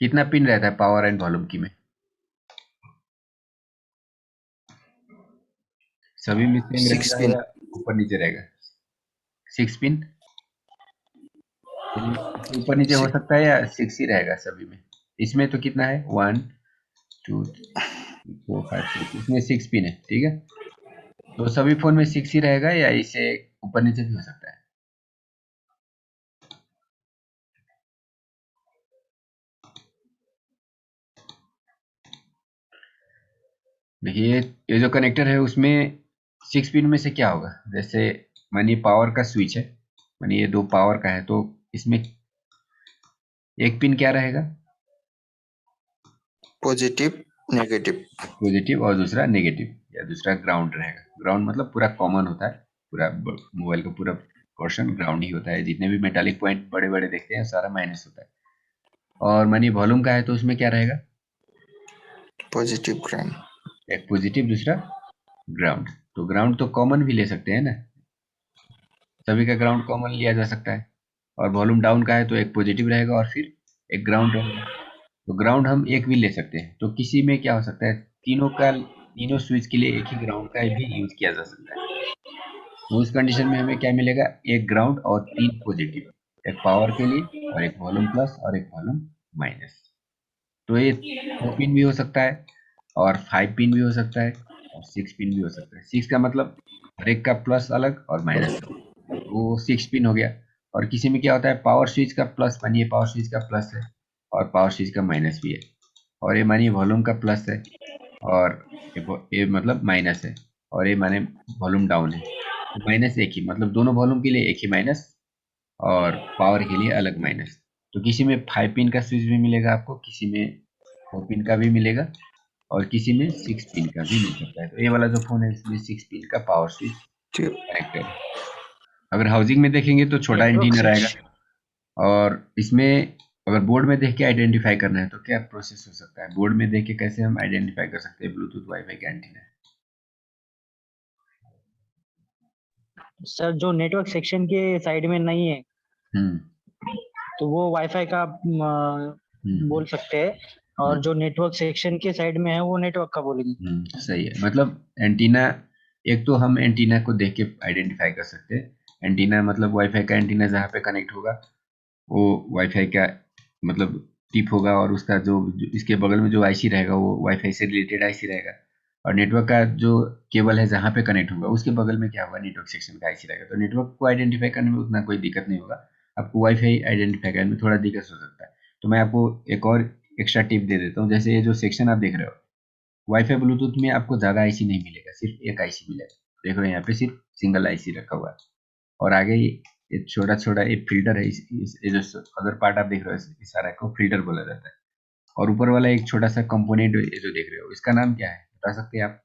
कितना पिन रहता है पावर एंड वॉल्यूम की में? सभी में सेम 6 रहेगा पिन। या ऊपर नीचे रहेगा? 6 पिन ऊपर नीचे हो सकता है या 6 ही रहेगा सभी में? इसमें तो कितना है, 1 2 3 4 5 6, इसमें 6 पिन है, ठीक है। तो सभी फोन में 6 ही रहेगा या इसे ऊपर नीचे भी हो सकता है? देखिए ये जो कनेक्टर है उसमें 6 पिन में से क्या होगा, जैसे मानिए पावर का स्विच है, मानिए ये दो पावर का है, तो इसमें एक पिन क्या रहेगा? Positive, negative. पॉजिटिव और दूसरा नेगेटिव, या दूसरा ग्राउंड रहेगा। ग्राउंड मतलब पूरा कॉमन होता है, पूरा मोबाइल का पूरा पोर्शन ग्राउंड ही होता है, जितने भी मेटालिक पॉइंट बड़े बड़े देखते हैं सारा माइनस होता है। और मानिए वॉल्यूम का है तो उसमें क्या रहेगा? Positive ground. एक पॉजिटिव दूसरा ग्राउंड। तो ग्राउंड तो कॉमन भी ले सकते हैं ना, सभी का ग्राउंड कॉमन लिया जा सकता है। और वॉल्यूम डाउन का है तो एक पॉजिटिव रहेगा और फिर एक ग्राउंड रहेगा। तो ग्राउंड हम एक भी ले सकते हैं, तो किसी में क्या हो सकता है, तीनों स्विच के लिए एक ही ग्राउंड का भी यूज किया जा सकता है। तो उस कंडीशन में हमें क्या मिलेगा, एक ग्राउंड और 3 पॉजिटिव, एक पावर के लिए और एक वॉल्यूम प्लस और एक वॉल्यूम माइनस। तो ये 4 पिन भी हो सकता है और 5 पिन भी हो सकता है और 6 पिन भी हो सकता है। 6 का मतलब हर एक का प्लस अलग और माइनस अलग, तो वो 6 पिन हो गया। और किसी में क्या होता है, पावर स्विच का प्लस, मानिए पावर स्विच का प्लस है और पावर स्विच का माइनस भी है, और ये मानिए वॉल्यूम का प्लस है और ये मतलब माइनस है, और ये माने वॉल्यूम डाउन है। तो माइनस एक ही, मतलब दोनों वॉल्यूम के लिए एक ही माइनस और पावर के लिए अलग माइनस। तो किसी में 5 पिन का स्विच भी मिलेगा आपको, किसी में 4 पिन का भी मिलेगा और किसी में 6 पिन का भी मिल सकता है। तो ये वाला जो फोन है इसमें 6 पिन का पावर स्विच कनेक्टेड है। अगर हाउसिंग में देखेंगे तो छोटा नेटवर्क एंटीना रहेगा। सेक्शन। और इसमें अगर बोर्ड में देख के आइडेंटिफाई करना है तो क्या प्रोसेस हो सकता है, बोर्ड में देख के कैसे हम आइडेंटिफाई कर सकते हैं ब्लूटूथ वाईफाई का एंटीना? सर जो नेटवर्क सेक्शन के साइड में नहीं है हम्म तो वो वाईफाई का हम्म बोल सकते हैं, और हम्म जो नेटवर्क सेक्शन के साइड में है वो नेटवर्क का बोलेंगे। सही है। मतलब एंटीना, एक तो हम एंटीना को देख के आइडेंटिफाई कर सकते हैं। एंटीना मतलब वाईफाई का एंटीना जहाँ पे कनेक्ट होगा वो वाईफाई का मतलब टिप होगा, और उसका जो इसके बगल में जो आईसी रहेगा वो वाईफाई से रिलेटेड आईसी रहेगा। और नेटवर्क का जो केबल है जहाँ पे कनेक्ट होगा उसके बगल में क्या होगा, नेटवर्क सेक्शन का आईसी रहेगा। तो नेटवर्क को आइडेंटिफाई करने में उतना कोई दिक्कत नहीं होगा, आपको वाईफाई आइडेंटिफाई करने में थोड़ा दिक्कत हो सकता है। तो मैं आपको एक और एक्स्ट्रा टिप दे देता हूँ। जैसे ये जो सेक्शन आप देख रहे हो, वाईफाई ब्लूटूथ में आपको ज़्यादा आईसी नहीं मिलेगा, सिर्फ एक आईसी मिलेगा। देख रहे हो यहाँ पे सिर्फ सिंगल आईसी रखा हुआ है, और आगे ये छोटा छोटा एक फिल्टर है। ये जो अदर पार्ट आप देख रहे हो इस सारा को फिल्टर बोला जाता है। और ऊपर वाला एक छोटा सा कंपोनेंट ये जो देख रहे हो इसका नाम क्या है, बता सकते हैं आप?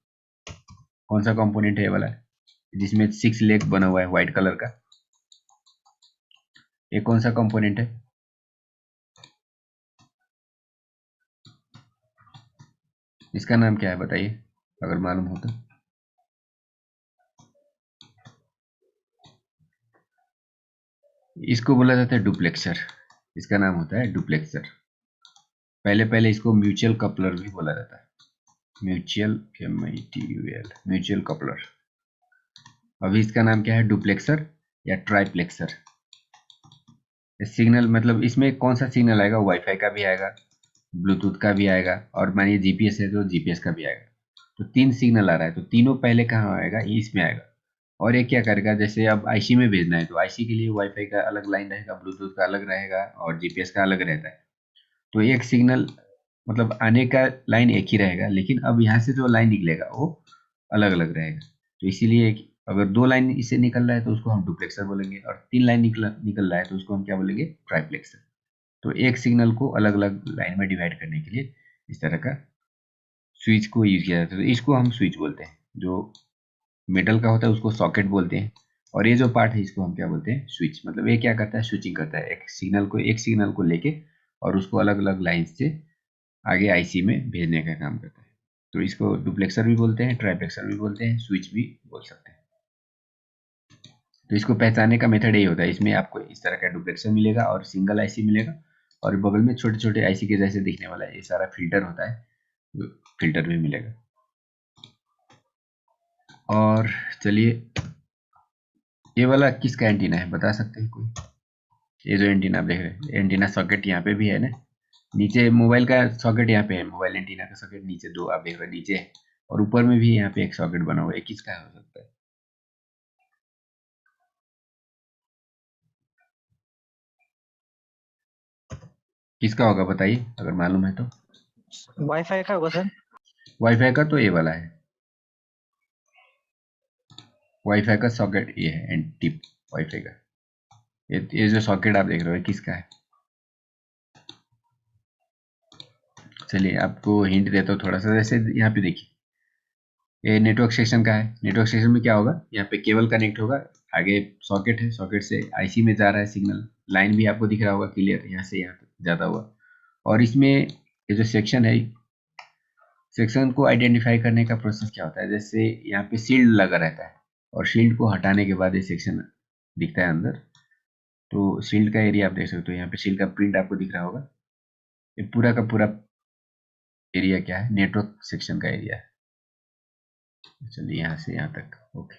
कौन सा कंपोनेंट है ये वाला, जिसमें 6 लेग बना हुआ है व्हाइट कलर का, ये कौन सा कंपोनेंट है? इसका नाम क्या है बताइए, अगर मालूम हो तो। इसको बोला जाता है डुप्लेक्सर, इसका नाम होता है डुप्लेक्सर। पहले पहले इसको म्यूचुअल कपलर भी बोला जाता है, म्यूचुअल म्यूचुअल कपलर। अभी इसका नाम क्या है, डुप्लेक्सर या ट्राइप्लेक्सर। सिग्नल मतलब इसमें कौन सा सिग्नल आएगा, वाईफाई का भी आएगा, ब्लूटूथ का भी आएगा, और मानिए जीपीएस है तो जीपीएस का भी आएगा। तो 3 सिग्नल आ रहा है, तो तीनों पहले कहाँ आएगा, ये इसमें आएगा। और ये क्या करेगा, जैसे अब आईसी में भेजना है तो आईसी के लिए वाईफाई का अलग लाइन रहेगा, ब्लूटूथ का अलग रहेगा और जीपीएस का अलग रहता है। तो एक सिग्नल मतलब आने का लाइन एक ही रहेगा, लेकिन अब यहाँ से जो लाइन निकलेगा वो अलग अलग रहेगा। तो इसीलिए अगर 2 लाइन इससे निकल रहा है तो उसको हम डुप्लेक्सर बोलेंगे, और 3 लाइन निकल रहा है तो उसको हम क्या बोलेंगे, ट्राइप्लेक्सर। तो एक सिग्नल को अलग अलग लाइन में डिवाइड करने के लिए इस तरह का स्विच को यूज किया जाता है। तो इसको हम स्विच बोलते हैं। जो मेटल का होता है उसको सॉकेट बोलते हैं, और ये जो पार्ट है इसको हम क्या बोलते हैं, स्विच। मतलब ये क्या करता है, स्विचिंग करता है, एक सिग्नल को लेके और उसको अलग अलग लाइन से आगे आईसी में भेजने का काम करता है। तो इसको डुप्लेक्सर भी बोलते हैं, ट्राइप्लेक्सर भी बोलते हैं, स्विच भी बोल सकते हैं। तो इसको पहचानने का मेथड यही होता है, इसमें आपको इस तरह का डुप्लेक्सर मिलेगा और सिंगल आईसी मिलेगा, और बगल में छोटे छोटे आईसी के जैसे दिखने वाला है, ये सारा फिल्टर होता है, फिल्टर भी मिलेगा। और चलिए, ये वाला किसका एंटीना है बता सकते हैं कोई? ये जो एंटीना आप देख रहे हैं, एंटीना सॉकेट यहाँ पे भी है ना, नीचे मोबाइल का सॉकेट यहाँ पे है, मोबाइल एंटीना का सॉकेट नीचे दो आप देख रहे हैं नीचे है, और ऊपर में भी यहाँ पे एक सॉकेट बना हुआ है, किसका हो सकता है? किसका होगा बताइए अगर मालूम है तो। वाईफाई का होगा सर। वाईफाई का तो ये वाला है, वाईफाई का सॉकेट ये है, एंड टिप वाईफाई का, ये जो सॉकेट आप देख रहे हो किसका है? चलिए आपको हिंट देता हूँ थोड़ा सा, जैसे यहाँ पे देखिए ये नेटवर्क सेक्शन का है, नेटवर्क सेक्शन में क्या होगा, यहाँ पे केबल कनेक्ट होगा, आगे सॉकेट है, सॉकेट से आईसी में जा रहा है सिग्नल, लाइन भी आपको दिख रहा होगा क्लियर, यहाँ से यहाँ तक जाता हुआ। और इसमें ये जो सेक्शन है, सेक्शन को आइडेंटिफाई करने का प्रोसेस क्या होता है, जैसे यहाँ पे शील्ड लगा रहता है और शील्ड को हटाने के बाद ये सेक्शन दिखता है अंदर, तो शील्ड का एरिया आप देख सकते हो, यहाँ पे शील्ड का प्रिंट आपको दिख रहा होगा, ये पूरा का पूरा एरिया क्या है, नेटवर्क सेक्शन का एरिया है। चलिए यहाँ से यहाँ तक ओके,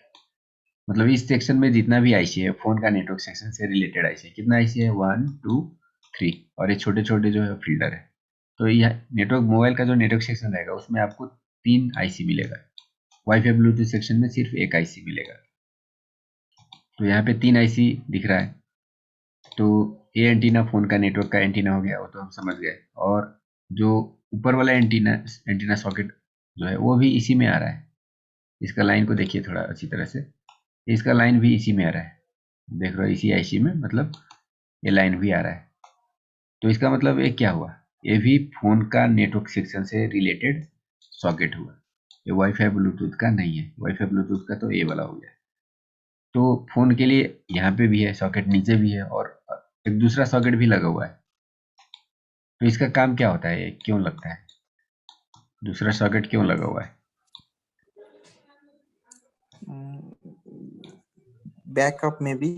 मतलब इस सेक्शन में जितना भी आईसी है फोन का नेटवर्क सेक्शन से रिलेटेड आईसी है, कितना आईसी है 1 2 3, और ये छोटे छोटे जो है फिल्टर है। तो यह नेटवर्क मोबाइल का जो नेटवर्क सेक्शन रहेगा उसमें आपको 3 आईसी मिलेगा, वाईफाई ब्लूटूथ सेक्शन में सिर्फ 1 आईसी मिलेगा। तो यहाँ पे 3 आईसी दिख रहा है, तो ये एंटीना फोन का नेटवर्क का एंटीना हो गया, वो तो हम समझ गए। और जो ऊपर वाला एंटीना एंटीना सॉकेट जो है वो भी इसी में आ रहा है, इसका लाइन को देखिए थोड़ा अच्छी तरह से, इसका लाइन भी इसी में आ रहा है, देख रहे हो इसी आईसी में, मतलब ये लाइन भी आ रहा है। तो इसका मतलब ये क्या हुआ, ये भी फोन का नेटवर्क सेक्शन से रिलेटेड सॉकेट हुआ, ये वाईफाई ब्लूटूथ का नहीं है, वाईफाई ब्लूटूथ का तो ये वाला हो गया। तो फोन के लिए यहाँ पे भी है सॉकेट, नीचे भी है, और एक दूसरा सॉकेट भी लगा हुआ है। तो इसका काम क्या होता है, क्यों लगता है, दूसरा सॉकेट क्यों लगा हुआ है? बैकअप में भी।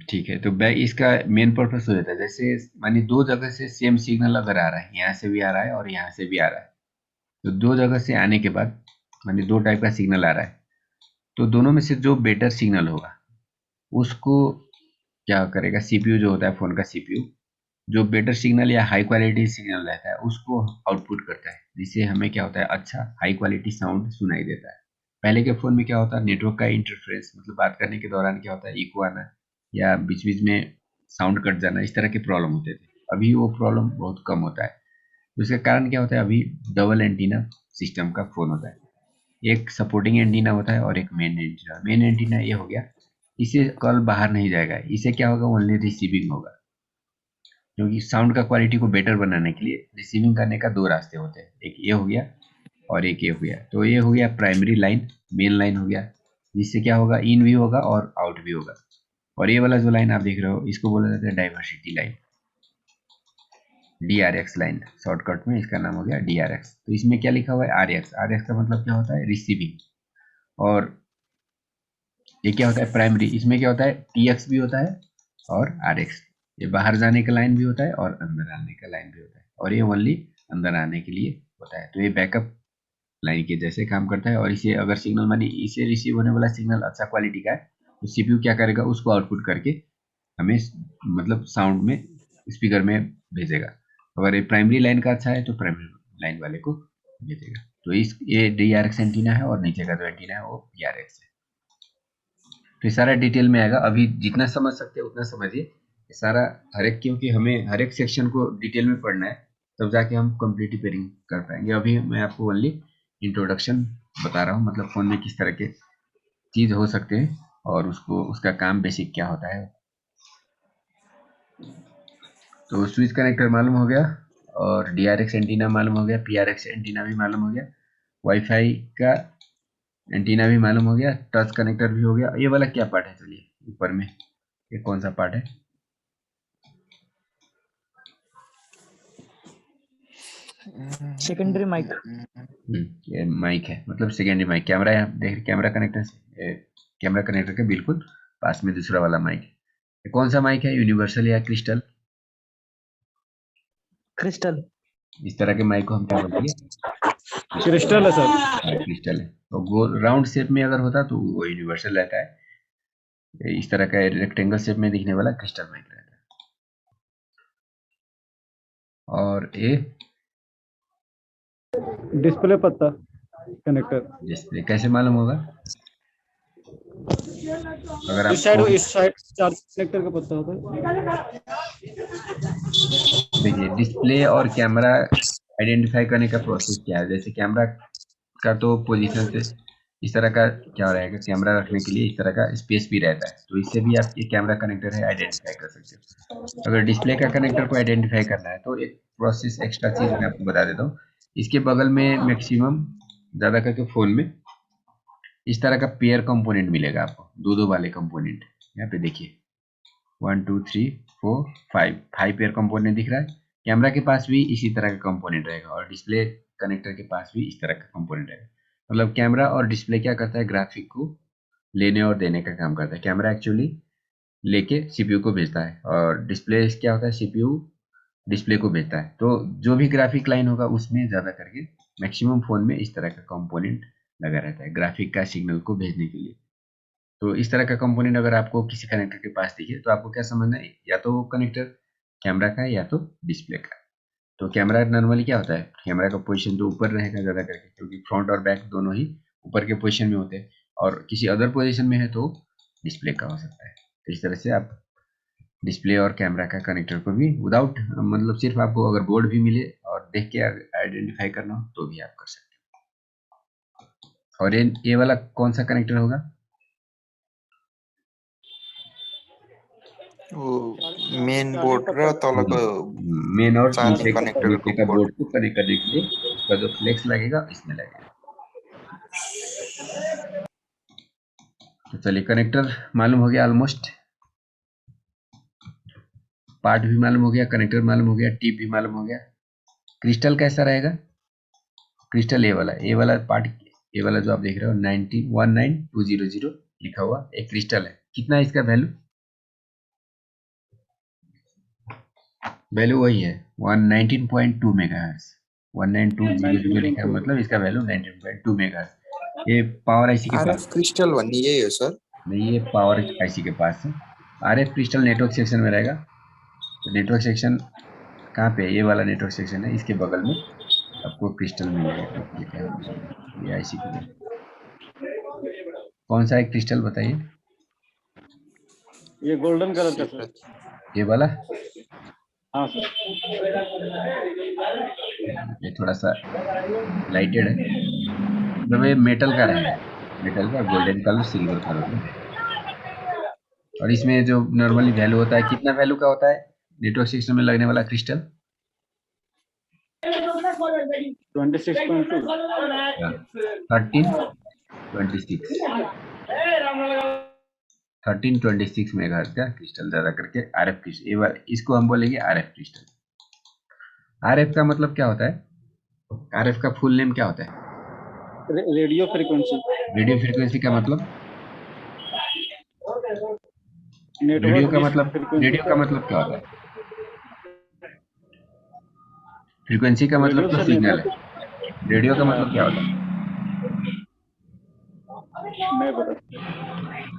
ठीक है, तो बैक इसका मेन पर्पस हो जाता है, जैसे मानिए दो जगह से सेम सिग्नल अगर आ रहा है, यहाँ से भी आ रहा है और यहाँ से भी आ रहा है, तो दो जगह से आने के बाद मानिए दो टाइप का सिग्नल आ रहा है, तो दोनों में से जो बेटर सिग्नल होगा उसको क्या करेगा, सीपीयू जो होता है फोन का सीपीयू, जो बेटर सिग्नल या हाई क्वालिटी सिग्नल रहता है उसको आउटपुट करता है, जिससे हमें क्या होता है, अच्छा हाई क्वालिटी साउंड सुनाई देता है। पहले के फोन में क्या होता है, नेटवर्क का इंटरफेरेंस, मतलब बात करने के दौरान क्या होता है, इको आना या बीच बीच में साउंड कट जाना, इस तरह के प्रॉब्लम होते थे। अभी वो प्रॉब्लम बहुत कम होता है। तो इसका कारण क्या होता है, अभी डबल एंटीना सिस्टम का फोन होता है, एक सपोर्टिंग एंटीना होता है और एक मेन एंटीना। मेन एंटीना ये हो गया, इसे कॉल बाहर नहीं जाएगा, इसे क्या होगा, ओनली रिसीविंग होगा, क्योंकि साउंड का क्वालिटी को बेटर बनाने के लिए रिसीविंग करने का दो रास्ते होते हैं, एक ये हो गया और एक ये हो गया। तो ये हो गया प्राइमरी लाइन, मेन लाइन हो गया, जिससे क्या होगा, इन भी होगा और आउट भी होगा। और ये वाला जो लाइन आप देख रहे हो इसको बोला जाता है diversity line, DRX line, shortcut में इसका नाम हो गया DRX। तो इसमें क्या लिखा हुआ है, RX, RX का मतलब क्या होता है, रिसीविंग। और ये क्या होता है, प्राइमरी, इसमें क्या होता है, TX भी होता है और RX, ये बाहर जाने का लाइन भी होता है और अंदर आने का लाइन भी होता है, और ये ओनली अंदर आने के लिए होता है। तो ये बैकअप लाइन के जैसे काम करता है। और इसे अगर सिग्नल मानी इसे रिसीव होने वाला सिग्नल अच्छा क्वालिटी का है, तो सीपीयू क्या करेगा, उसको आउटपुट करके हमें मतलब साउंड में स्पीकर में भेजेगा। अगर ये प्राइमरी लाइन का अच्छा है तो प्राइमरी लाइन वाले को भेजेगा। तो इस ये DRX एंटीना है और नीचे का जो एंटीना है वो PRX है। तो ये सारा डिटेल में आएगा, अभी जितना समझ सकते हैं उतना समझिए, ये सारा हर एक, क्योंकि हमें हर एक सेक्शन को डिटेल में पढ़ना है, तब जाके हम कंप्लीट रिपेयरिंग कर पाएंगे। अभी मैं आपको ओनली इंट्रोडक्शन बता रहा हूँ, मतलब फ़ोन में किस तरह के चीज़ हो सकते हैं और उसको उसका काम बेसिक क्या होता है। तो स्विच कनेक्टर मालूम हो गया, और DRX एंटीना मालूम हो गया, PRX एंटीना भी मालूम हो गया, वाईफाई का एंटीना भी मालूम हो गया, टच कनेक्टर भी हो गया। ये वाला क्या पार्ट है, चलिए ऊपर में ये कौन सा पार्ट है, सेकेंडरी माइक। ये माइक है, मतलब सेकेंडरी माइक। कैमरा है, देख कैमरा कनेक्टर से, कैमरा कनेक्टर के बिल्कुल पास में दूसरा वाला माइक है। ये कौन सा माइक है, यूनिवर्सल या क्रिस्टल? क्रिस्टल। इस तरह के माइक को हम क्या बोलेंगे? क्रिस्टल है सर। हाँ, क्रिस्टल है। तो गोल राउंड शेप में अगर होता तो वो यूनिवर्सल रहता है। इस तरह का रेक्टेंगल शेप में दिखने वाला क्रिस्टल माइक रहता है। और ये डिस्प्ले पत्ता कनेक्टर। डिस्प्ले कैसे मालूम होगा? अगर इस साइड आपको इस साइड चार्ज कनेक्टर का पत्ता होता है। देखिए, डिस्प्ले और कैमरा आइडेंटिफाई करने का प्रोसेस क्या है। जैसे कैमरा का तो पोजीशन से इस तरह का क्या रहेगा, कैमरा रखने के लिए इस तरह का स्पेस भी रहता है, तो इससे भी आप ये कैमरा कनेक्टर है आइडेंटिफाई कर सकते हो। अगर डिस्प्ले का कनेक्टर को आइडेंटिफाई करना है तो एक प्रोसेस एक्स्ट्रा चीज मैं आपको बता देता हूँ। इसके बगल में मैक्सिमम ज्यादा करके फोन में इस तरह का पेयर कंपोनेंट मिलेगा आपको, दो वाले कंपोनेंट। यहाँ पे देखिए 1 2 3 4 5 पेयर कंपोनेंट दिख रहा है। कैमरा के पास भी इसी तरह का कंपोनेंट रहेगा और डिस्प्ले कनेक्टर के पास भी इस तरह का कंपोनेंट रहेगा। मतलब कैमरा और डिस्प्ले क्या करता है, ग्राफिक को लेने और देने का काम करता है। कैमरा एक्चुअली लेके सीपीयू को भेजता है और डिस्प्ले क्या होता है, सीपीयू डिस्प्ले को भेजता है। तो जो भी ग्राफिक लाइन होगा उसमें ज्यादा करके मैक्सिमम फोन में इस तरह का कंपोनेंट लगा रहता है ग्राफिक का सिग्नल को भेजने के लिए। तो इस तरह का कंपोनेंट अगर आपको किसी कनेक्टर के पास दिखे तो आपको क्या समझना है, या तो वो कनेक्टर कैमरा का है या तो डिस्प्ले का है। तो कैमरा नॉर्मली क्या होता है, कैमरा का पोजीशन तो ऊपर रहेगा ज्यादा करके, क्योंकि फ्रंट और बैक दोनों ही ऊपर के पोजीशन में होते हैं, और किसी अदर पोजीशन में है तो डिस्प्ले का हो सकता है। तो इस तरह से आप डिस्प्ले और कैमरा का कनेक्टर को भी विदाउट, मतलब सिर्फ आपको अगर बोर्ड भी मिले और देख के आइडेंटिफाई करना हो तो भी आप कर सकते हो। और ये वाला कौन सा कनेक्टर होगा? वो मेन बोर्ड र तलको मेन और चार्जिङ नीचे कनेक्टरको का बोर्ड। बोर्ड को कनेक्ट करने के लिए उसका जो फ्लेक्स लगेगा इसमें लगेगा। तो चलिए, कनेक्टर मालूम हो गया, ऑलमोस्ट पार्ट भी मालूम हो गया, कनेक्टर मालूम हो गया, टिप भी मालूम हो गया। क्रिस्टल कैसा रहेगा? क्रिस्टल ए वाला पार्ट, ए वाला जो आप देख रहे हो 19200 लिखा हुआ एक क्रिस्टल है। कितना है इसका वैल्यू? वैल्यू वही है 119.2 मेगाहर्ट्ज। 19200 लिखा है, मतलब इसका वैल्यू 19.2 मेगाहर्ट्ज। ये पावर आईसी के पास आरएफ क्रिस्टल भन्ने यही हो सर? नहीं, ये पावर आईसी के पास है। आरएफ क्रिस्टल नेटवर्क सेक्शन में रहेगा। तो नेटवर्क सेक्शन कहाँ पे है? ये वाला नेटवर्क सेक्शन है, इसके बगल में आपको क्रिस्टल मिलेगा। ये क्या है? ये आईसी के लिए कौन सा है क्रिस्टल बताइए? ये गोल्डन कलर का सर। ये वाला? हाँ सर। ये थोड़ा सा लाइटेड है, मतलब ये मेटल का रहेगा, मेटल का गोल्डन कलर सिल्वर कलर में। और इसमें जो नॉर्मली वैल्यू होता है, कितना वैल्यू का होता है नेटवर्क सिस्टम में लगने वाला क्रिस्टल? 26.2। 1326 मेगाहर्ट्ज का क्रिस्टल ज्यादा करके आरएफ क्रिस्टल, इसको हम बोलेंगे आरएफ क्रिस्टल। आरएफ का मतलब क्या होता है? आरएफ का फुल नेम क्या होता है? Radio frequency. रेडियो फ्रीक्वेंसी का मतलब? नेटवर्क रेडियो का मतलब क्या होता है? फ्रीक्वेंसी का मतलब तो सिग्नल है। रेडियो का मतलब क्या होता है?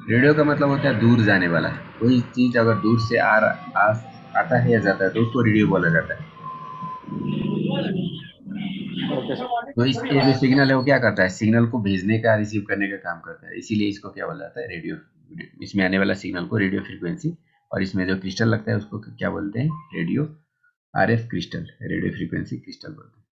रेडियो का मतलब होता है दूर जाने वाला। कोई चीज अगर दूर से आता है या जाता है तो उसको रेडियो बोला जाता है। तो ये जो सिग्नल है वो क्या करता है, सिग्नल को भेजने का, रिसीव करने का काम करता है, इसीलिए इसको क्या बोला जाता है, रेडियो। इसमें आने वाला सिग्नल को रेडियो फ्रीक्वेंसी, और इसमें जो क्रिस्टल लगता है उसको क्या बोलते हैं, radio RF crystal, radio frequency crystal बोलते हैं।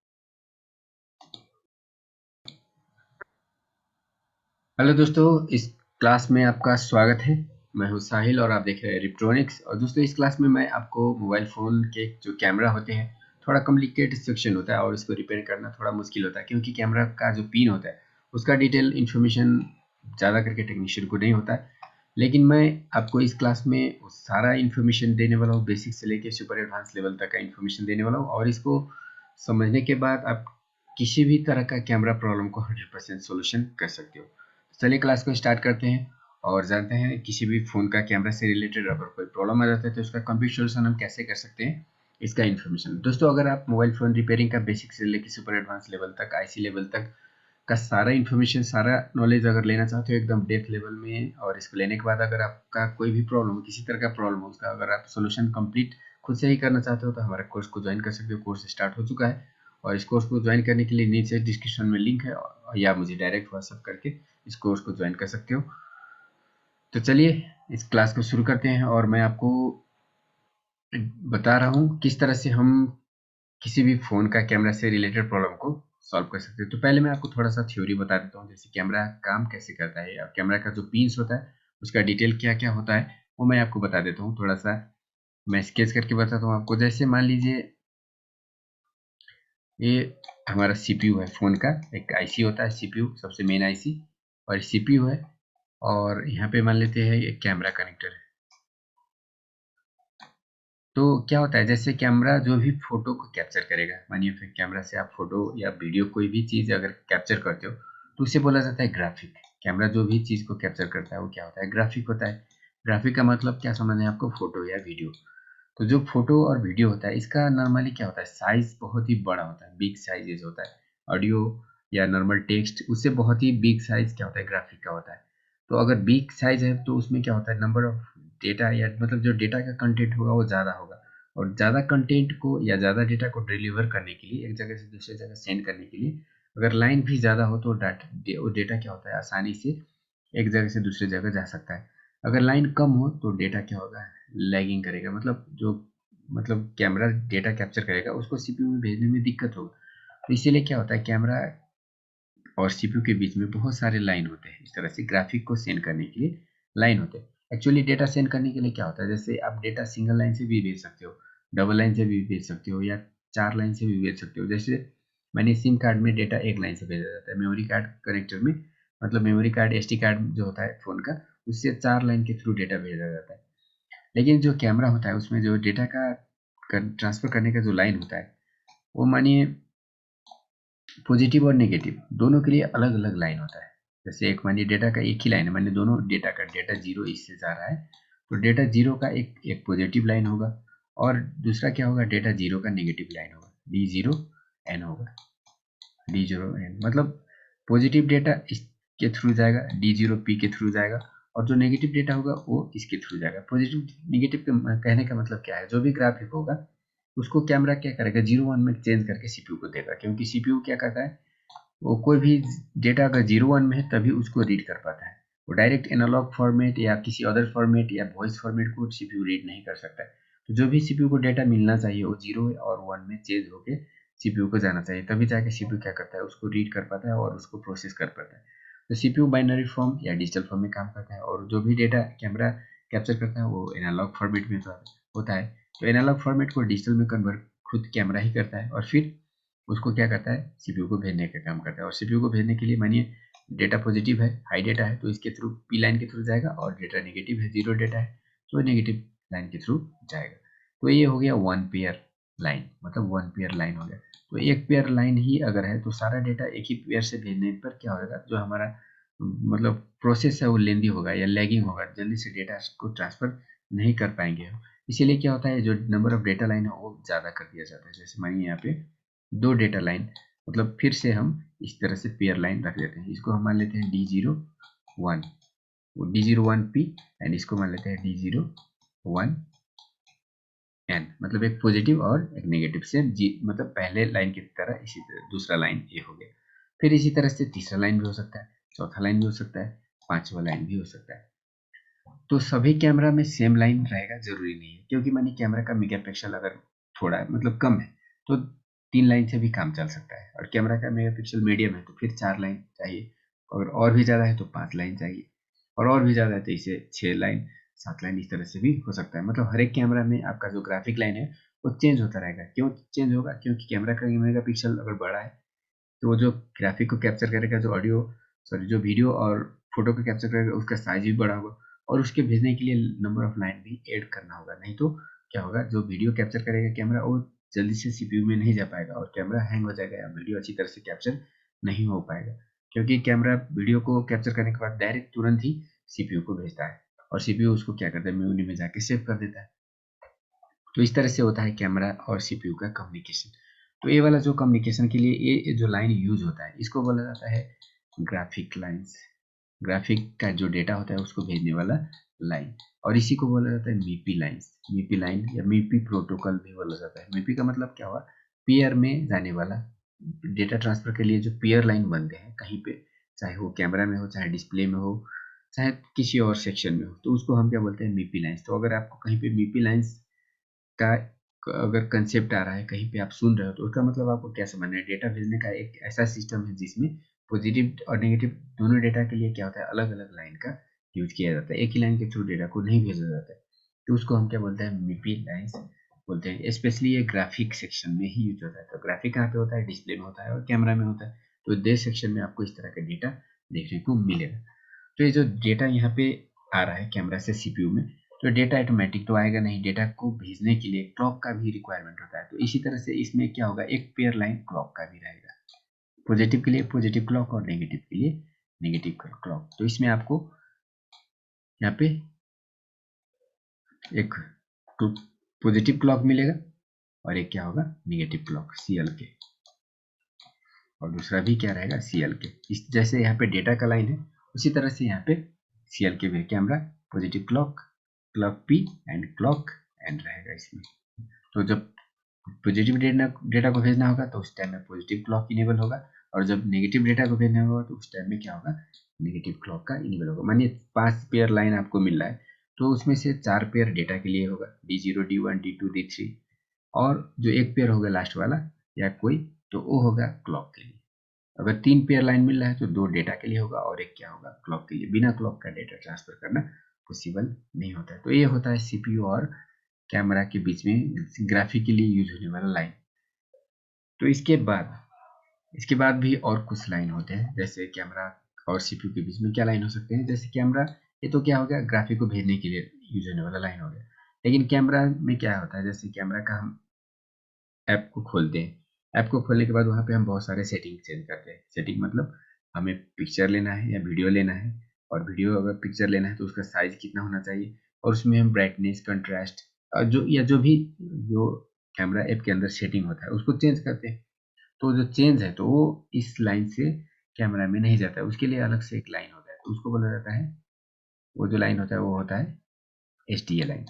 हेलो दोस्तों, इस क्लास में आपका स्वागत है। मैं हूं साहिल और आप देख रहे हैं रिप्ट्रॉनिक्स। और दोस्तों, इस क्लास में मैं आपको मोबाइल फ़ोन के जो कैमरा होते हैं, थोड़ा कॉम्प्लिकेटेड सेक्शन होता है और इसको रिपेयर करना थोड़ा मुश्किल होता है, क्योंकि कैमरा का जो पिन होता है उसका डिटेल इन्फॉर्मेशन ज़्यादा करके टेक्नीशियन को नहीं होता है। लेकिन मैं आपको इस क्लास में सारा इन्फॉर्मेशन देने वाला हूँ, बेसिक से लेकर सुपर एडवांस लेवल तक का इन्फॉर्मेशन देने वाला हूँ, और इसको समझने के बाद आप किसी भी तरह का कैमरा प्रॉब्लम को 100% सोल्यूशन कर सकते हो। चलिए क्लास को स्टार्ट करते हैं और जानते हैं किसी भी फ़ोन का कैमरा से रिलेटेड अगर कोई प्रॉब्लम आ जाता है तो उसका कंप्लीट सोल्यूशन हम कैसे कर सकते हैं, इसका इन्फॉर्मेशन। दोस्तों अगर आप मोबाइल फ़ोन रिपेयरिंग का बेसिक से लेकर सुपर एडवांस लेवल तक, आईसी लेवल तक का सारा इन्फॉर्मेशन, सारा नॉलेज अगर लेना चाहते हो एकदम डेप्थ लेवल में, और इसको लेने के बाद अगर आपका कोई भी प्रॉब्लम, किसी तरह का प्रॉब्लम हो, उसका अगर आप सोल्यूशन कंप्लीट खुद से ही करना चाहते हो तो हमारे कोर्स को ज्वाइन कर सकते हो। कोर्स स्टार्ट हो चुका है और इस कोर्स को ज्वाइन करने के लिए नीचे डिस्क्रिप्शन में लिंक है, या मुझे डायरेक्ट व्हाट्सअप करके इस कोर्स को ज्वाइन कर सकते हो। तो चलिए इस क्लास को शुरू करते हैं और मैं आपको बता रहा हूँ किस तरह से हम किसी भी फ़ोन का कैमरा से रिलेटेड प्रॉब्लम को सॉल्व कर सकते हैं। तो पहले मैं आपको थोड़ा सा थ्योरी बता देता हूँ, जैसे कैमरा काम कैसे करता है, या कैमरा का जो पिन्स होता है उसका डिटेल क्या क्या होता है वो मैं आपको बता देता हूँ। थोड़ा सा मैं स्केच करके बताता हूँ आपको। जैसे मान लीजिए ये हमारा सीपीयू है, फ़ोन का एक आईसी होता है सीपीयू, सबसे मेन आईसी, और सीपीयू है, और यहाँ पे मान लेते हैं ये कैमरा कनेक्टर है। तो क्या होता है, जैसे कैमरा जो भी फोटो को कैप्चर करेगा, मानिए फिर कैमरा से आप फोटो या वीडियो कोई भी चीज़ अगर कैप्चर करते हो तो उसे बोला जाता है ग्राफिक। कैमरा जो भी चीज़ को कैप्चर करता है वो क्या होता है, ग्राफिक होता है। ग्राफिक का मतलब क्या समझना है आपको, फोटो या वीडियो। तो जो फोटो और वीडियो होता है इसका नॉर्मली क्या होता है, साइज बहुत ही बड़ा होता है, बिग साइजेज होता है। ऑडियो या नॉर्मल टेक्स्ट उससे बहुत ही बिग साइज क्या होता है, ग्राफिक का होता है। तो अगर बिग साइज है तो उसमें क्या होता है, नंबर ऑफ डेटा, या मतलब जो डेटा का कंटेंट होगा वो ज़्यादा होगा, और ज़्यादा कंटेंट को या ज़्यादा डेटा को डिलीवर करने के लिए, एक जगह से दूसरी जगह सेंड करने के लिए, अगर लाइन भी ज़्यादा हो तो वो डेटा क्या होता है, आसानी से एक जगह से दूसरी जगह जा सकता है। अगर लाइन कम हो तो डेटा क्या होगा, लैगिंग करेगा, मतलब जो मतलब कैमरा डेटा कैप्चर करेगा उसको सीपीयू में भेजने में दिक्कत होगा। तो इसीलिए क्या होता है, कैमरा और सीपीयू के बीच में बहुत सारे लाइन होते हैं। इस तरह से ग्राफिक को सेंड करने के लिए लाइन होते हैं। एक्चुअली डेटा सेंड करने के लिए क्या होता है, जैसे आप डेटा सिंगल लाइन से भी भेज सकते हो, डबल लाइन से भी भेज सकते हो, या 4 लाइन से भी भेज सकते हो। जैसे मैंने सिम कार्ड में डेटा एक लाइन से भेजा जाता है, मेमोरी कार्ड कनेक्टर में, मतलब मेमोरी कार्ड एसडी कार्ड जो होता है फ़ोन का, उससे 4 लाइन के थ्रू डेटा भेजा जाता है। लेकिन जो कैमरा होता है उसमें जो डेटा का ट्रांसफ़र करने का जो लाइन होता है वो मानिए पॉजिटिव और नेगेटिव दोनों के लिए अलग अलग लाइन होता है। जैसे एक मानिए डेटा का एक ही लाइन है, मानिए दोनों डेटा का, डेटा जीरो इससे जा रहा है तो डेटा जीरो का एक पॉजिटिव लाइन होगा, और दूसरा क्या होगा, डेटा जीरो का नेगेटिव लाइन होगा, डी जीरो एन होगा, डी जीरो एन मतलब पॉजिटिव डेटा इसके थ्रू जाएगा, डी जीरो पी के थ्रू जाएगा, और जो नेगेटिव डेटा होगा वो इसके थ्रू जाएगा। पॉजिटिव नेगेटिव कहने का मतलब क्या है, जो भी ग्राफिक होगा उसको कैमरा क्या करेगा, 0 1 में चेंज करके सीपीयू को देगा, क्योंकि सीपीयू क्या करता है, वो कोई भी डेटा अगर 0 1 में है तभी उसको रीड कर पाता है। वो डायरेक्ट एनालॉग फॉर्मेट या किसी अदर फॉर्मेट या वॉइस फॉर्मेट को सीपीयू रीड नहीं कर सकता है। तो जो भी सीपीयू को डेटा मिलना चाहिए वो 0 और 1 में चेंज होके सीपीयू को जाना चाहिए, तभी जाके सीपीयू क्या करता है, उसको रीड कर पाता है और उसको प्रोसेस कर पाता है। तो सीपीयू बाइनरी फॉर्म या डिजिटल फॉर्म में काम करता है, और जो भी डेटा कैमरा कैप्चर करता है वो एनालॉग फॉर्मेट में होता है। तो एनालॉग फॉर्मेट को डिजिटल में कन्वर्ट खुद कैमरा ही करता है, और फिर उसको क्या करता है, सीपीयू को भेजने का काम करता है। और सीपीयू को भेजने के लिए मानिए डेटा पॉजिटिव है, हाई डेटा है, तो इसके थ्रू पी लाइन के थ्रू जाएगा, और डेटा नेगेटिव है, जीरो डेटा है, तो नेगेटिव लाइन के थ्रू जाएगा। तो ये हो गया वन पेयर लाइन, मतलब वन पेयर लाइन हो गया। तो एक पेयर लाइन ही अगर है तो सारा डेटा एक ही पेयर से भेजने पर क्या होगा, जो हमारा मतलब प्रोसेस है वो लेंदी होगा या लैगिंग होगा, जल्दी से डेटा को ट्रांसफर नहीं कर पाएंगे हम। इसीलिए क्या होता है, जो नंबर ऑफ डेटा लाइन है वो ज़्यादा कर दिया जाता है। जैसे मानिए यहाँ पे 2 डेटा लाइन, मतलब फिर से हम इस तरह से पेयर लाइन रख देते हैं। इसको हम मान लेते हैं D01, वो D01P, एंड इसको मान लेते हैं D01N, मतलब एक पॉजिटिव और एक नेगेटिव से मतलब पहले लाइन की तरह इसी तरह दूसरा लाइन ये हो गया। फिर इसी तरह से तीसरा लाइन भी हो सकता है, चौथा लाइन भी हो सकता है, पांचवा लाइन भी हो सकता है। तो सभी कैमरा में सेम लाइन रहेगा जरूरी नहीं है, क्योंकि मानिए कैमरा का मेगापिक्सल अगर थोड़ा मतलब कम है तो 3 लाइन से भी काम चल सकता है, और कैमरा का मेगापिक्सल मीडियम है तो फिर 4 लाइन चाहिए, और भी ज़्यादा है तो 5 लाइन चाहिए, और भी ज़्यादा है तो इसे 6 लाइन 7 लाइन इस तरह से भी हो सकता है। मतलब हर एक कैमरा में आपका जो ग्राफिक लाइन है वो चेंज होता रहेगा। क्यों चेंज होगा, क्योंकि कैमरा का मेगापिक्सल अगर बड़ा है तो वो जो ग्राफिक को कैप्चर करेगा, जो ऑडियो सॉरी जो वीडियो और फोटो को कैप्चर करेगा उसका साइज भी बड़ा होगा, और उसके भेजने के लिए नंबर ऑफ लाइन भी ऐड करना होगा। नहीं तो क्या होगा, जो वीडियो कैप्चर करेगा कैमरा वो जल्दी से सीपीयू में नहीं जा पाएगा, और कैमरा हैंग हो जाएगा, या वीडियो अच्छी तरह से कैप्चर नहीं हो पाएगा, क्योंकि कैमरा वीडियो को कैप्चर करने के बाद डायरेक्ट तुरंत ही सीपीयू को भेजता है, और सीपीयू उसको क्या करता है, मेमोरी में जाके सेव कर देता है। तो इस तरह से होता है कैमरा और सीपीयू का कम्युनिकेशन। तो ये वाला जो कम्युनिकेशन के लिए ये जो लाइन यूज होता है इसको बोला जाता है ग्राफिक लाइंस। ग्राफिक का जो डेटा होता है उसको भेजने वाला लाइन, और इसी को बोला जाता है मीपी लाइंस। मीपी लाइन या मीपी प्रोटोकॉल भी बोला जाता है। मीपी का मतलब क्या हुआ, पेयर में जाने वाला डेटा ट्रांसफर के लिए जो पेयर लाइन बनते हैं कहीं पे, चाहे वो कैमरा में हो, चाहे डिस्प्ले में हो, चाहे किसी और सेक्शन में हो, तो उसको हम क्या बोलते हैं, मीपी लाइंस। तो अगर आपको कहीं पे मीपी लाइंस का अगर कंसेप्ट आ रहा है, कहीं पे आप सुन रहे हो, तो उसका मतलब आपको क्या समझना है, डेटा भेजने का एक ऐसा सिस्टम है जिसमें पॉजिटिव और नेगेटिव दोनों डेटा के लिए क्या होता है, अलग अलग लाइन का यूज किया जाता है। एक ही लाइन के थ्रू डेटा को नहीं भेजा जाता है, तो उसको हम क्या बोलते हैं, मीपी लाइंस बोलते हैं। स्पेशली ये ग्राफिक सेक्शन में ही यूज होता है। तो ग्राफिक कहाँ पे होता है, डिस्प्ले में होता है और कैमरा में होता है। तो दे सेक्शन में आपको इस तरह का डेटा देखने को मिलेगा। तो ये जो डेटा यहाँ पे आ रहा है कैमरा से सीपीयू में, तो डेटा ऑटोमेटिक तो आएगा नहीं, डेटा को भेजने के लिए क्लॉक का भी रिक्वायरमेंट होता है। तो इसी तरह से इसमें क्या होगा, एक पेयर लाइन क्लॉक का भी रहेगा, पॉजिटिव के लिए पॉजिटिव क्लॉक और नेगेटिव के लिए नेगेटिव क्लॉक। तो इसमें आपको यहाँ पे एक पॉजिटिव क्लॉक मिलेगा और एक क्या होगा, नेगेटिव क्लॉक सीएल के, और दूसरा भी क्या रहेगा, सीएल के। इस जैसे यहाँ पे डेटा का लाइन है उसी तरह से यहाँ पे सीएल के भी camera positive clock, clock P and clock and रहेगा इसमें। तो जब पॉजिटिव डेटा को भेजना होगा तो उस टाइम में पॉजिटिव क्लॉक इनेबल होगा, और जब नेगेटिव डेटा को भेजना होगा तो उस टाइम में क्या होगा, नेगेटिव क्लॉक का इनेबल होगा। मानिए 5 पेयर लाइन आपको मिल रहा है, तो उसमें से 4 पेयर डेटा के लिए होगा, D0, D1, D2, D3, और जो एक पेयर होगा लास्ट वाला या कोई, तो वो होगा क्लॉक के लिए। अगर 3 पेयर लाइन मिल रहा है तो 2 डेटा के लिए होगा और एक क्या होगा, क्लॉक के लिए। बिना क्लॉक का डेटा ट्रांसफर करना पॉसिबल नहीं होता है। तो ये होता है सीपीयू और कैमरा के बीच में ग्राफिक के लिए यूज होने वाला लाइन। तो इसके बाद भी और कुछ लाइन होते हैं, जैसे कैमरा और सीपीयू के बीच में क्या लाइन हो सकते हैं। जैसे कैमरा, ये तो क्या हो गया, ग्राफिक को भेजने के लिए यूज होने वाला लाइन हो गया। लेकिन कैमरा में क्या होता है, जैसे कैमरा का हम ऐप को खोलते हैं, ऐप को खोलने के बाद वहाँ पे हम बहुत सारे सेटिंग चेंज करते हैं। सेटिंग मतलब हमें पिक्चर लेना है या वीडियो लेना है, और वीडियो अगर पिक्चर लेना है तो उसका साइज कितना होना चाहिए, और उसमें हम ब्राइटनेस, कंट्रास्ट, जो भी कैमरा ऐप के अंदर सेटिंग होता है उसको चेंज करते हैं। तो जो चेंज है तो वो इस लाइन से कैमरा में नहीं जाता है, उसके लिए अलग से एक लाइन होता है, तो उसको बोला जाता है, वो जो लाइन होता है वो होता है एसटीए लाइन।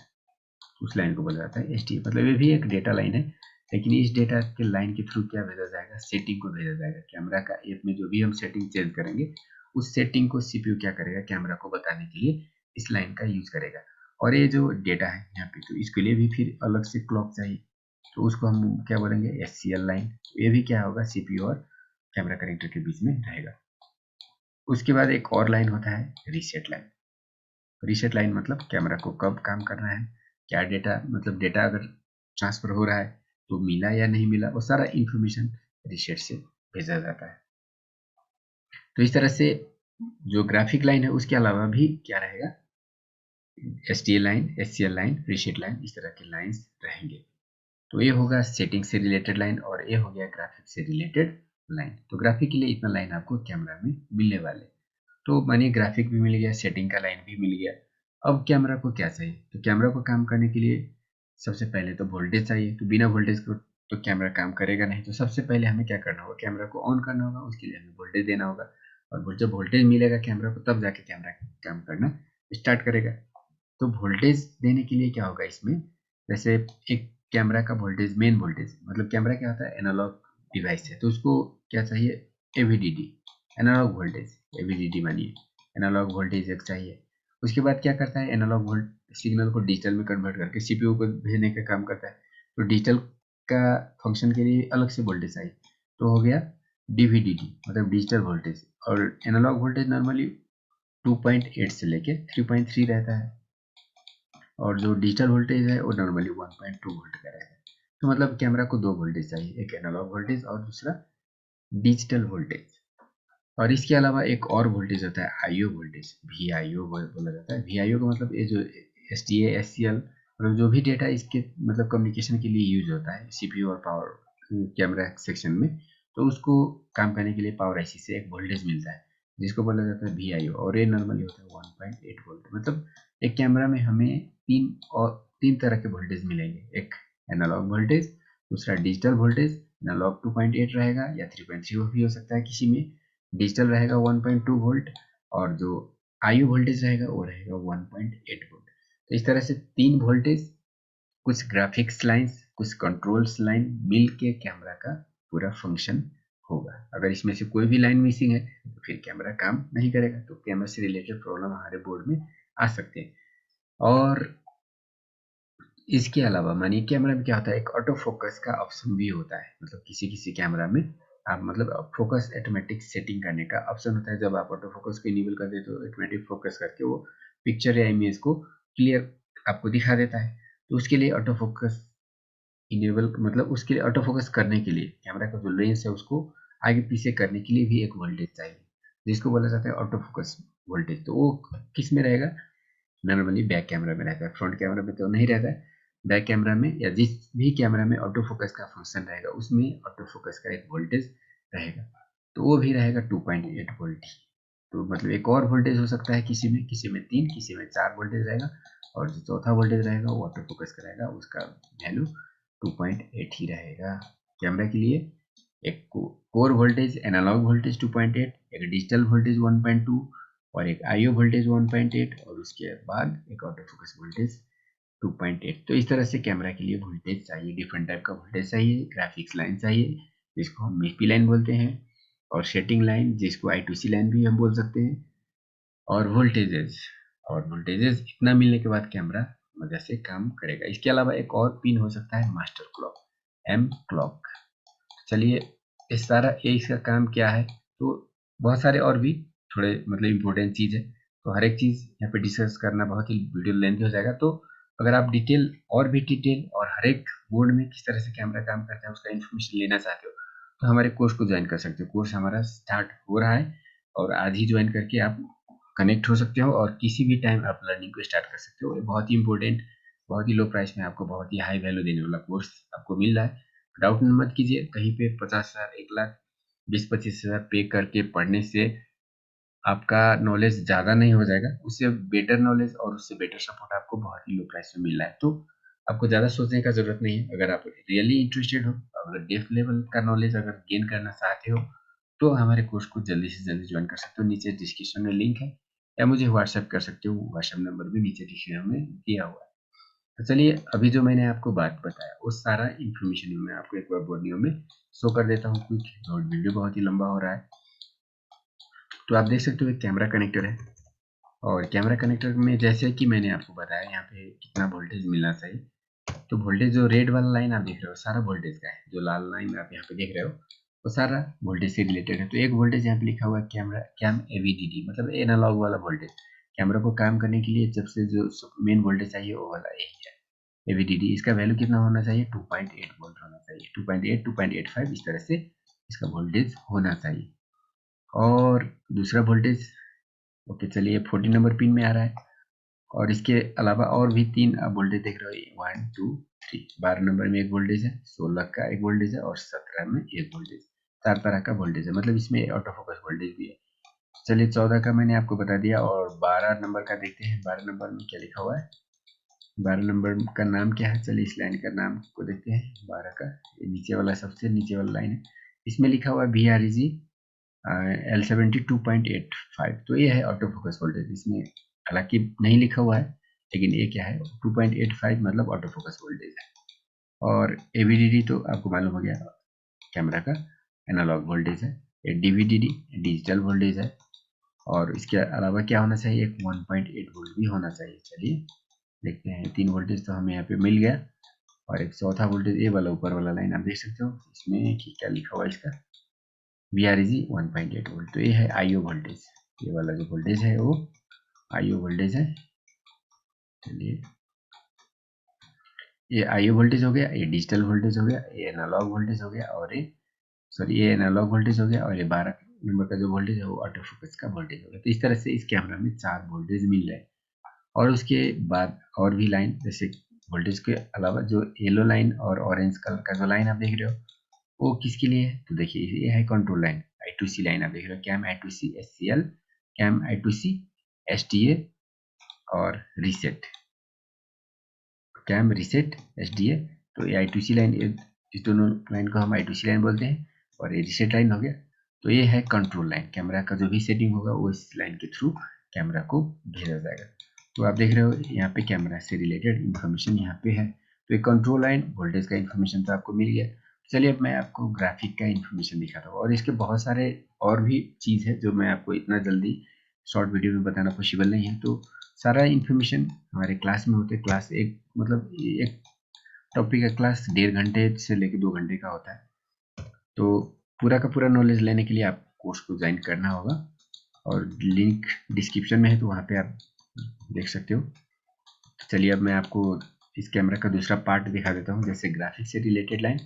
उस लाइन को बोला जाता है एसटीए, मतलब ये भी एक डेटा लाइन है, लेकिन इस डेटा के लाइन के थ्रू क्या भेजा जाएगा, सेटिंग को भेजा जाएगा। कैमरा का ऐप में जो भी हम सेटिंग चेंज करेंगे, उस सेटिंग को सीपीयू क्या करेगा, कैमरा को बताने के लिए इस लाइन का यूज करेगा। और ये जो डेटा है यहाँ पे, तो इसके लिए भी फिर अलग से क्लॉक चाहिए, तो उसको हम क्या बोलेंगे, एससीएल लाइन। ये भी क्या होगा, सीपीयू और कैमरा कनेक्टर के बीच में रहेगा। उसके बाद एक और लाइन होता है रीसेट लाइन। रीसेट लाइन मतलब कैमरा को कब काम करना है, क्या डेटा, मतलब डेटा अगर ट्रांसफर हो रहा है तो मिला या नहीं मिला, वो सारा इंफॉर्मेशन रीसेट से भेजा जाता है। तो इस तरह से जो ग्राफिक लाइन है उसके अलावा भी क्या रहेगा, STA line, SCL line, reset line, इस तरह के लाइंस रहेंगे। तो ये होगा सेटिंग से रिलेटेड लाइन, और ये हो गया ग्राफिक से रिलेटेड लाइन। तो ग्राफिक के लिए इतना लाइन आपको कैमरा में मिलने वाले। तो मानिए ग्राफिक भी मिल गया, सेटिंग का लाइन भी मिल गया। अब कैमरा को क्या चाहिए, तो कैमरा को काम करने के लिए सबसे पहले तो वोल्टेज चाहिए। तो बिना वोल्टेज को तो कैमरा काम करेगा नहीं। तो सबसे पहले हमें क्या करना होगा, कैमरा को ऑन करना होगा, उसके लिए हमें वोल्टेज देना होगा, और जब वोल्टेज मिलेगा कैमरा को तब जाके कैमरा काम करना स्टार्ट करेगा। तो वोल्टेज देने के लिए क्या होगा इसमें, जैसे एक कैमरा का वोल्टेज, मेन वोल्टेज, मतलब कैमरा क्या होता है, एनालॉग डिवाइस है, तो उसको क्या चाहिए, एवीडीडी, एनालॉग वोल्टेज, एवीडीडी मानिए, एनालॉग वोल्टेज एक चाहिए। उसके बाद क्या करता है, एनालॉग वोल्ट सिग्नल को डिजिटल में कन्वर्ट करके सीपीयू को भेजने का काम करता है। तो डिजिटल का फंक्शन के लिए अलग से वोल्टेज चाहिए, तो हो गया डीवीडीडी, मतलब डिजिटल वोल्टेज। और एनालॉग वोल्टेज नॉर्मली 2.8 से लेके 3.3 रहता है, और जो डिजिटल वोल्टेज है वो नॉर्मली 1.2 वोल्ट का रहता है। तो मतलब कैमरा को 2 वोल्टेज चाहिए, एक एनालॉग वोल्टेज और दूसरा डिजिटल वोल्टेज। और इसके अलावा एक और वोल्टेज होता है आईओ वोल्टेज, वीआईओ बोला जाता है। वीआईओ का मतलब ये जो एसटीए, एससीएल, मतलब जो भी डेटा इसके मतलब कम्युनिकेशन के लिए यूज होता है सीपीयू और पावर कैमरा सेक्शन में, तो उसको काम करने के लिए पावर आईसी से एक वोल्टेज मिलता है जिसको बोला जाता है वीआईओ, और ये नॉर्मली होता है 1.8 वोल्ट। मतलब एक कैमरा में हमें 3 और तीन तरह के वोल्टेज मिलेंगे, एक एनालॉग वोल्टेज, दूसरा डिजिटल वोल्टेज, एनालॉग 2.8 रहेगा या 3.0 भी हो सकता है, किसी में डिजिटल रहेगा 1.2 वोल्ट और जो आईओ वोल्टेज रहेगा वो रहेगा 1.8 वोल्ट। तो इस तरह से तीन वोल्टेज, कुछ ग्राफिक्स लाइन्स, कुछ कंट्रोल्स लाइन मिल के कैमरा का पूरा फंक्शन होगा। अगर इसमें से कोई भी लाइन मिसिंग है तो फिर कैमरा काम नहीं करेगा, तो कैमरा से रिलेटेड प्रॉब्लम हमारे बोर्ड में आ सकते हैं। और इसके अलावा मानिए कैमरा में क्या होता है, एक ऑटो फोकस का ऑप्शन भी होता है, मतलब किसी कैमरा में आप मतलब फोकस ऑटोमेटिक सेटिंग करने का ऑप्शन होता है। जब आप ऑटो फोकस को इनेबल कर देते हो तो ऑटोमेटिक फोकस करके वो पिक्चर या इमेज को क्लियर आपको दिखा देता है। तो उसके लिए ऑटो फोकस इनेबल मतलब उसके लिए ऑटो फोकस करने के लिए कैमरा का जो लेंस है उसको आगे पीछे करने के लिए भी एक वोल्टेज चाहिए, जिसको बोला जाता है ऑटो फोकस वोल्टेज। तो वो किस में रहेगा, नॉर्मली बैक कैमरा में रहता है, फ्रंट कैमरा में तो नहीं रहता है। बैक कैमरा में या जिस भी कैमरा में ऑटो फोकस का फंक्शन रहेगा उसमें ऑटो फोकस का एक वोल्टेज रहेगा, तो वो भी रहेगा 2.8 वोल्ट। तो मतलब एक और वोल्टेज हो सकता है किसी में 3, किसी में 4 वोल्टेज रहेगा, और जो चौथा वोल्टेज रहेगा वो ऑटो फोकस का रहेगा, उसका वैल्यू 2.8 ही रहेगा। कैमरा के लिए एक कोर वोल्टेज एनालॉग वोल्टेज 2.8, एक डिजिटल वोल्टेज 1.2 और एक आईओ वोल्टेज 1.8 और उसके बाद एक ऑटो फोकस वोल्टेज 2.8। तो इस तरह से कैमरा के लिए वोल्टेज चाहिए, डिफरेंट टाइप का वोल्टेज चाहिए, ग्राफिक्स लाइन चाहिए जिसको हम MIPI लाइन बोलते हैं, और सेटिंग लाइन जिसको I2C लाइन भी हम बोल सकते हैं, और वोल्टेजेस इतना मिलने के बाद कैमरा मजा से काम करेगा। इसके अलावा एक और पिन हो सकता है मास्टर क्लॉक, M क्लॉक। चलिए इस सारा ये इसका काम क्या है, तो बहुत सारे और भी थोड़े मतलब इम्पोर्टेंट चीज़ है, तो हर एक चीज़ यहाँ पे डिस्कस करना बहुत ही वीडियो लेंथ हो जाएगा। तो अगर आप डिटेल और भी डिटेल और हर एक बोर्ड में किस तरह से कैमरा काम करता है उसका इन्फॉर्मेशन लेना चाहते हो तो हमारे कोर्स को ज्वाइन कर सकते हो। कोर्स हमारा स्टार्ट हो रहा है और आज ही ज्वाइन करके आप कनेक्ट हो सकते हो और किसी भी टाइम आप लर्निंग को स्टार्ट कर सकते हो। ये बहुत ही इंपॉर्टेंट, बहुत ही लो प्राइस में आपको बहुत ही हाई वैल्यू देने वाला कोर्स आपको मिल रहा है। डाउट मत कीजिए, कहीं पे 50,000, 1 लाख, 20-25 हज़ार पे करके पढ़ने से आपका नॉलेज ज़्यादा नहीं हो जाएगा, उससे बेटर नॉलेज और उससे बेटर सपोर्ट आपको बहुत ही लो प्राइस में मिल रहा है। तो आपको ज़्यादा सोचने का ज़रूरत नहीं है। अगर आप रियली इंटरेस्टेड हो, अगर डेप्थ लेवल का नॉलेज अगर गेन करना चाहते हो तो हमारे कोर्स को जल्दी से जल्दी ज्वाइन कर सकते हो। नीचे डिस्क्रिप्शन में लिंक है या मुझे व्हाट्सएप कर सकते हो, व्हाट्सएप नंबर भी नीचे डिस्क्रिप्शन में दिया हुआ है। तो चलिए अभी जो मैंने आपको बात बताया वो सारा इन्फॉर्मेशन मैं आपको एक बार वीडियो में शो कर देता हूँ क्विक। और वीडियो बहुत ही लंबा हो रहा है, तो आप देख सकते हो एक कैमरा कनेक्टर है, और कैमरा कनेक्टर में जैसे कि मैंने आपको बताया यहाँ पे कितना वोल्टेज मिलना चाहिए। तो वोल्टेज जो रेड वाला लाइन आप देख रहे हो सारा वोल्टेज का है, जो लाल लाइन आप यहाँ पे देख रहे हो वो सारा वोल्टेज से रिलेटेड है। तो एक वोल्टेज यहाँ पे लिखा हुआ है कैम AVDD, मतलब एनालॉग वाला वोल्टेज। कैमरा को काम करने के लिए जब से जो मेन वोल्टेज चाहिए वो वाला यही है AVDD। इसका वैल्यू कितना होना चाहिए, 2.8 वोल्ट होना चाहिए, 2.8, 2.85 इस तरह से इसका वोल्टेज होना चाहिए। और दूसरा वोल्टेज ओके चलिए 14 नंबर पिन में आ रहा है, और इसके अलावा और भी 3 आप वोल्टेज देख रहे हो, 1 2 3। 12 नंबर में एक वोल्टेज है, 16 का एक वोल्टेज है और 17 में एक वोल्टेज। 4 तरह का वोल्टेज है, मतलब इसमें ऑटो फोकस वोल्टेज भी है। चलिए 14 का मैंने आपको बता दिया, और 12 नंबर का देखते हैं। 12 नंबर में क्या लिखा हुआ है, 12 नंबर का नाम क्या है, चलिए इस लाइन का नाम को देखते हैं। 12 का ये नीचे वाला सबसे नीचे वाला लाइन है, इसमें लिखा हुआ है VREG L72.85। तो ये है ऑटो फोकस वोल्टेज। इसमें हालांकि नहीं लिखा हुआ है लेकिन ये क्या है 2.85 मतलब ऑटो फोकस वोल्टेज है। और AVDD तो आपको मालूम हो गया कैमरा का एनालॉग वोल्टेज है। ये DVDD डिजिटल वोल्टेज है, और इसके अलावा क्या होना चाहिए, एक 1.8 वोल्ट भी होना चाहिए। चलिए देखते हैं, 3 वोल्टेज तो हमें यहाँ पे मिल गया, और एक चौथा वोल्टेज ये वाला ऊपर वाला लाइन आप देख सकते हो, इसमें कि क्या लिखा हुआ है इसका VREG 1.8 वोल्ट। तो ये है IO वोल्टेज, ये वाला जो वोल्टेज है वो IO वोल्टेज है। चलिए ये IO वोल्टेज हो गया, ये डिजिटल वोल्टेज हो गया, ये एनालॉग वोल्टेज हो गया, और ये एनालॉग वोल्टेज हो गया, और ये 12 नंबर का जो वोल्टेज है वो ऑटो फोकस का वोल्टेज हो गया। तो इस तरह से इस कैमरा में 4 वोल्टेज मिल रहे हैं। और उसके बाद और भी लाइन, जैसे वोल्टेज के अलावा जो येलो लाइन और ऑरेंज कलर का जो लाइन आप देख रहे हो वो किसके लिए है, तो देखिए ये है कंट्रोल लाइन I2C लाइन आप देख रहे हो, cam I2C SCL, cam I2C STA और रीसेट। Cam reset SDA। तो ये I2C लाइन, इस दोनों लाइन को हम I2C लाइन बोलते हैं और ये रीसेट लाइन हो गया। तो ये है कंट्रोल लाइन, कैमरा का जो भी सेटिंग होगा वो इस लाइन के थ्रू कैमरा को भेजा जाएगा। तो आप देख रहे हो यहाँ पे कैमरा से रिलेटेड इन्फॉर्मेशन यहाँ पे है। तो ये कंट्रोल लाइन, वोल्टेज का इन्फॉर्मेशन तो आपको मिल गया। चलिए अब मैं आपको ग्राफिक का इन्फॉर्मेशन दिखाता हूँ, और इसके बहुत सारे और भी चीज़ है जो मैं आपको इतना जल्दी शॉर्ट वीडियो में बताना पॉसिबल नहीं है। तो सारा इन्फॉर्मेशन हमारे क्लास में होते हैं। क्लास एक मतलब एक टॉपिक का क्लास 1.5 घंटे से लेकर 2 घंटे का होता है। तो पूरा का पूरा नॉलेज लेने के लिए आप कोर्स को ज्वाइन करना होगा, और लिंक डिस्क्रिप्शन में है, तो वहाँ पे आप देख सकते हो। तो चलिए अब मैं आपको इस कैमरा का दूसरा पार्ट दिखा देता हूँ, जैसे ग्राफिक्स से रिलेटेड लाइन।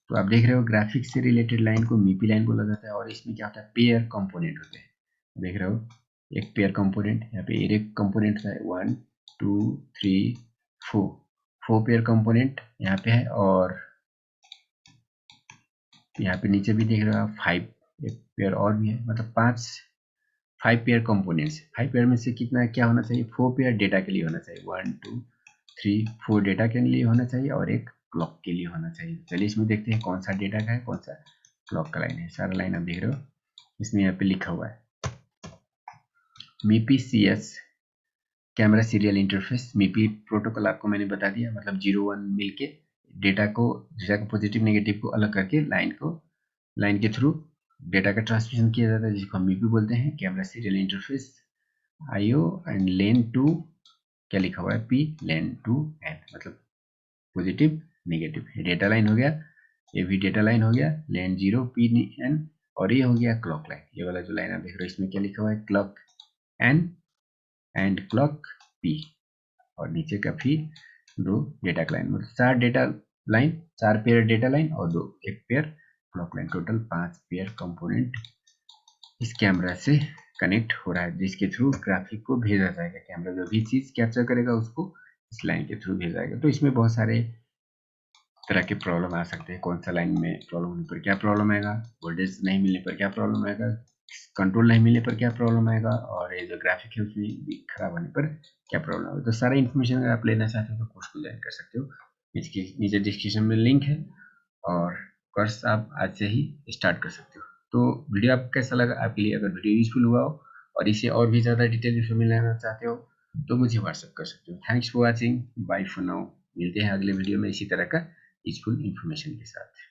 तो आप देख रहे हो ग्राफिक्स से रिलेटेड लाइन को MIPI लाइन बोला जाता है, और इसमें क्या होता है, पेयर कंपोनेंट होते हैं। देख रहे हो एक पेयर कंपोनेंट, यहाँ पे एक कंपोनेंट है 1 2 3 4 पेयर कंपोनेंट यहाँ पे है, और यहाँ पे नीचे भी देख रहे हो आप 5 एक पेयर और भी है, मतलब 5 पेयर कंपोनेंट्स। 5 पेयर में से कितना क्या होना चाहिए, 4 पेयर डेटा के लिए होना चाहिए, 1 2 3 4 डेटा के लिए होना चाहिए, और एक क्लॉक के लिए होना चाहिए। चलिए इसमें देखते हैं कौन सा डेटा का है, कौन सा क्लॉक का लाइन है। सारा लाइन आप देख रहे हो, इसमें यहाँ पे लिखा हुआ है MIPI CS camera serial interface. MIPI protocol आपको मैंने बता दिया, मतलब 0 1 मिलके डेटा को पॉजिटिव नेगेटिव को अलग करके लाइन के थ्रू डेटा का ट्रांसमिशन किया जाता है, जिसको हम MIPI बोलते हैं, camera serial interface IO and lane two, क्या लिखा हुआ है, P लेन टू N, मतलब पॉजिटिव नेगेटिव। डेटा लाइन हो गया, ये भी डेटा लाइन हो गया, लेन 0 P N, और ये हो गया क्लॉक लाइन। ये वाला जो लाइन आप देख रहे हो इसमें क्या लिखा हुआ है, clock N and clock P, और नीचे का फिर 2 डेटा लाइन, मतलब 4 data line, 4 pair data line और 1 pair clock line, total 5 pair component इस कैमरा से कनेक्ट हो रहा है, जिसके थ्रू ग्राफिक को भेजा जाएगा। कैमरा जो भी चीज कैप्चर करेगा उसको इस लाइन के थ्रू भेजा जाएगा। तो इसमें बहुत सारे तरह के प्रॉब्लम आ सकते हैं, कौन सा लाइन में प्रॉब्लम होने पर क्या प्रॉब्लम आएगा, वोल्टेज नहीं मिलने पर क्या प्रॉब्लम आएगा, कंट्रोल नहीं मिलने पर क्या प्रॉब्लम आएगा, और ये जो ग्राफिक है उसमें भी खराब होने पर क्या प्रॉब्लम आएगा। तो सारा इन्फॉर्मेशन अगर आप लेना चाहते हो तो कोर्स को ज्वाइन कर सकते हो। इसके नीचे डिस्क्रिप्शन में लिंक है, और कोर्स आप आज से ही स्टार्ट कर सकते हो। तो वीडियो आपको कैसा लगा, आपके लिए अगर वीडियो यूजफुल हुआ हो और इसे और भी ज़्यादा डिटेल इन्फॉर्मेशन लेना चाहते हो तो मुझे व्हाट्सअप कर सकते हो। Thanks for watching, bye for now. मिलते हैं अगले वीडियो में इसी तरह का यूजफुल इन्फॉर्मेशन के साथ।